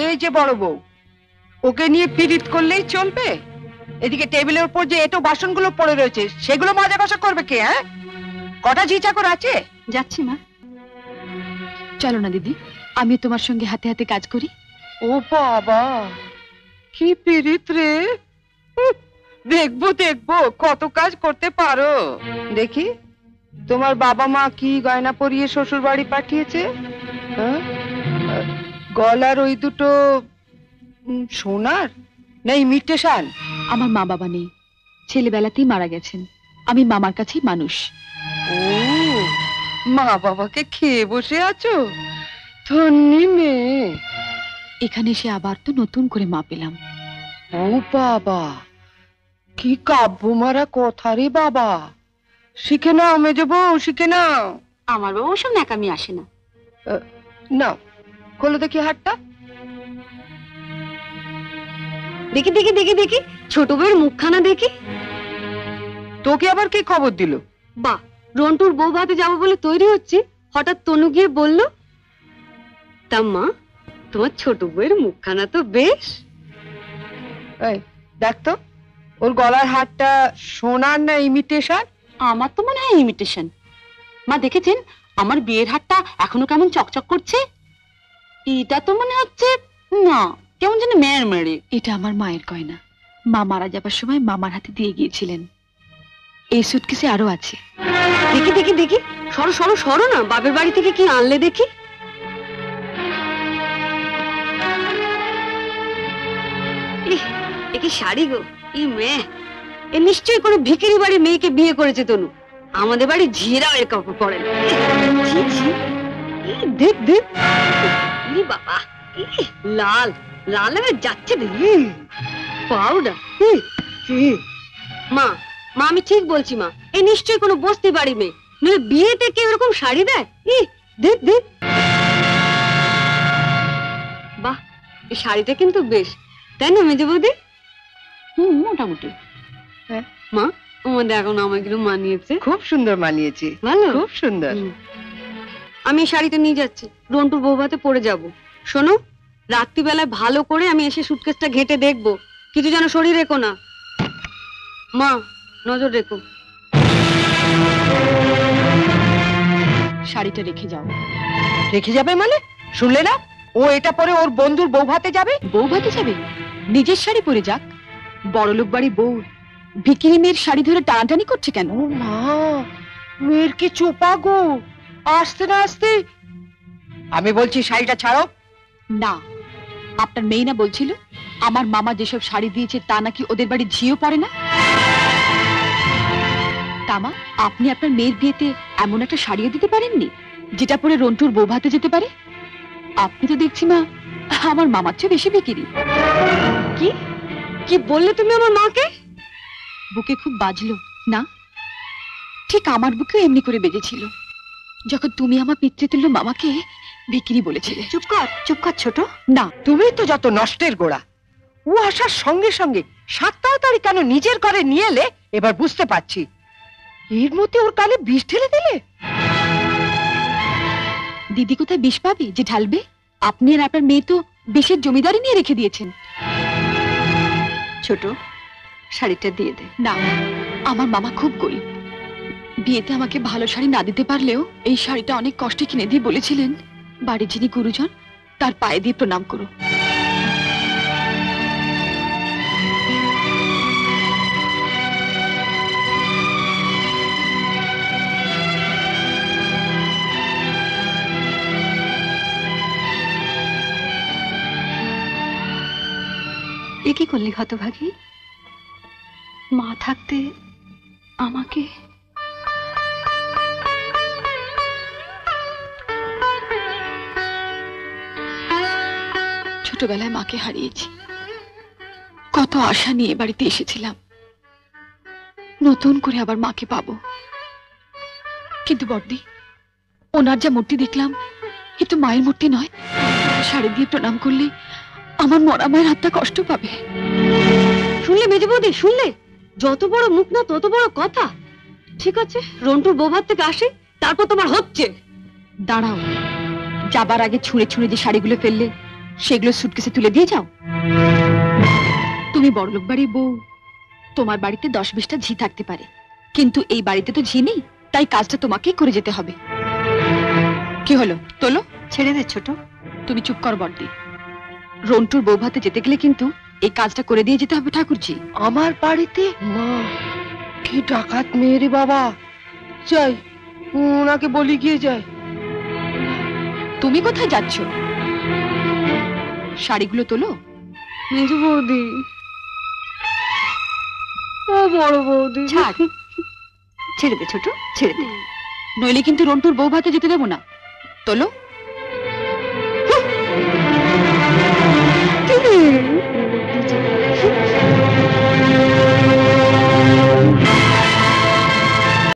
এই যে বড় বউ, ওকে নিয়ে পীড়িত করলেই চলবে? এদিকে টেবিলের উপর যে এটো বাসনগুলো পড়ে রয়েছে সেগুলো মাজা কষা করবে কে? হ্যাঁ, কটা ঝি চাকর আছে? যাচ্ছি মা। চলো না দিদি, আমি তোমার সঙ্গে হাতে হাতে কাজ করি। ও বাবা, কি পীড়িত রে! দেখবো দেখবো কত কাজ করতে পারো। দেখি তোমার বাবা মা কি গয়না পরিয়ে শ্বশুর বাড়ি পাঠিয়েছে। গলার ওই দুটো সোনার না ইমিটেশন? আমার মা বাবা নেই, ছেলেবেলাতেই মারা গেছেন। আমি মামার কাছেই মানুষ। ও, মা বাবাকে খেয়ে বসে আছো? ধন্যি মেয়ে। এখানে এসে আবার তো নতুন করে মা পেলাম। ও বাবা, কি কাব্য মারা কথা রে বাবা! শিখে নাও মেজো বউ, শিখে নাও। আমার বাবা ওসব ন্যাকামি আসে না। নাও, খোলো দেখি হাতটা। দেখি দেখি দেখি দেখি, ছোট বউয়ের মুখখানা দেখি। তোকে আবার কে খবর দিল? বাহ, রন্টুর বউ ভাতে যাবো বলে তৈরি হচ্ছে, হঠাৎ তনু গিয়ে বলল। তা মা, তোমার ছোট বউয়ের মুখখানা তো বেশ। এই দেখ তো, ওর গলার হারটা সোনার না ইমিটেশন? আমার তো মনে হয় ইমিটেশন। মা দেখেছেন আমার বিয়ের হারটা এখনো কেমন চকচক করছে? এটা তো মনে হচ্ছে না, কেমন যেন মেয়ের মেরে। এটা আমার মায়ের গয়না, মা মারা যাবার সময় মামার হাতে দিয়ে গিয়েছিলেন। এই সুটকেসে আরো আছে। দেখি দেখি দেখি, সরো সরো সরো না, বাপের বাড়ি থেকে কি আনলে দেখি। এ কি শাড়ি গো! ই মেয়ে, এ নিশ্চয়ই কোনো ভিখারি বাড়ির মেয়েকে বিয়ে করেছে তনু। আমাদের বাড়ি ঝিয়েরাও এর কাপড় পরে না। দেখ দেখ, বাবা লাল লাল হয়ে যাচ্ছে পাউডার। মা মা, আমি ঠিক বলছি মা, এই নিশ্চয়ই কোনো বস্তি বাড়ি মেয়ে, নইলে বিয়েতে কেউ এরকম শাড়ি দেয়? দেখ দেখ, বাহ, এই শাড়িটা কিন্তু বেশ, তাই না মেজে বৌদি? মোটামুটি। মা, আমাদের এখন আমাকে মানিয়েছে। খুব সুন্দর মানিয়েছে, ভালো, খুব সুন্দর। আমি এই শাড়িটা নিয়ে যাচ্ছি, রন্টুর বউ ভাতে পরে যাব। শোনো, রাত্রিবেলায় ভালো করে আমি এসে সুটকেসটা ঘেঁটে দেখবো, কিছু যেন শরীর রেখো না। মা, নজর রেখো। শাড়িটা রেখে যাও। রেখে যাবে মানে? শুনলে না, ও এটা পরে ওর বন্ধুর বউ ভাতে যাবে। বউ ভাতে যাবে? নিজের শাড়ি পরে যাক। বড়লোক বাড়ি বউ ভিখিরি মেয়ের শাড়ি ধরে টানাটানি করছে কেন? ও মা, মেয়ের কি চোপা গো! আসতে না আসতে। আমি বলছি শাড়িটা ছাড়ো। না, আপনার মেয়ে না বলছিল আমার মামা যেসব শাড়ি দিয়েছে তা নাকি ওদের বাড়ি ঝিও পড়ে না? তামা, আপনি আপনার মেয়ের বিয়েতে এমন একটা শাড়িও দিতে পারেননি যেটা পরে রন্টুর বউ ভাতে যেতে পারে? আপনি তো দেখছি মা আমার মামার চেয়ে বেশি বিকিরি। কি কি বললে তুমি আমার মাকে? বুকে খুব বাজলো না? ঠিক আমার বুকেও এমনি করে বেজেছিল যখন তুমি আমার পিতৃতুল্য মামাকে বিক্রি বলেছিলে। চুপ কর ছোট। না, তুমি তো যত নষ্টের গোড়া। ও আসার সঙ্গে সঙ্গে 7 তাড়াতাড়ি কেন নিজের ঘরে নিয়ে এলে এবার বুঝতে পারছি। এর মধ্যে ওর কালে বিষ ঢেলে দিলে। দিদি কোথায় বিষ পাবে যে ঢালবে? আপনি আর আপনার মেয়ে তো বিষের জমিদারি নিয়ে রেখে দিয়েছেন। ছোট, শাড়িটা দিয়ে দে। না, আমার মামা খুব গরিব, বিয়েতে আমাকে ভালো শাড়ি না দিতে পারলেও এই শাড়িটা অনেক কষ্টে কিনে দিয়ে বলেছিলেন বাড়ির যিনি গুরুজন তার পায়ে দিয়ে প্রণাম করো। এ কি করলি হতভাগী? মা থাকতে আমাকে। ছোটবেলায় মাকে হারিয়েছি, কত আশা নিয়ে বাড়িতে এসেছিলাম, নতুন করে আবার মাকে পাবো। কিন্তু বড়দি, ওনার যা মূর্তি দেখলাম এ তো মায়ের মূর্তি নয়। শাড়ি দিয়ে প্রণাম করলে আমার মরা মায়ের হাতটা কষ্ট পাবে। শুনলে মেজে বৌদি, শুনলে? যত বড় মুখ না তত বড় কথা। ঠিক আছে, রন্টুর বৌভাত থেকে আসে, তারপর তোমার হচ্ছে। দাঁড়াও, যাবার আগে ছুঁড়ে ছুঁড়ে যে শাড়িগুলো ফেললে সেগুলো সুটকেসে তুলে দিয়ে যাও। তুমি বড়লোক বাড়ির বউ, তোমার বাড়িতে 10-20টা ঝি থাকতে পারে, কিন্তু এই বাড়িতে তো ঝি নেই, তাই কাজটা তোমাকেই করে যেতে হবে। কি হলো, তোলো। ছেড়ে দে ছোট। তুমি চুপ কর বড়দি। রন্টুর বউ ভাতে যেতে গেলে কিন্তু এই কাজটা করে দিয়ে যেতে হবে ঠাকুরজি। আমার বাড়িতে? মা, কি ডাকাত মেয়ে রে বাবা। যাই, ওনাকে বলি গিয়ে যায়। তুমি কোথায় যাচ্ছ? শাড়িগুলো তোলো। মেজো বৌদি, ও বড় বৌদি, ছাড়। ছেড়ে দে ছোট, ছেড়ে দে, নইলে কিন্তু রন্টুর বউ ভাতে যেতে দেবো না। তোলো।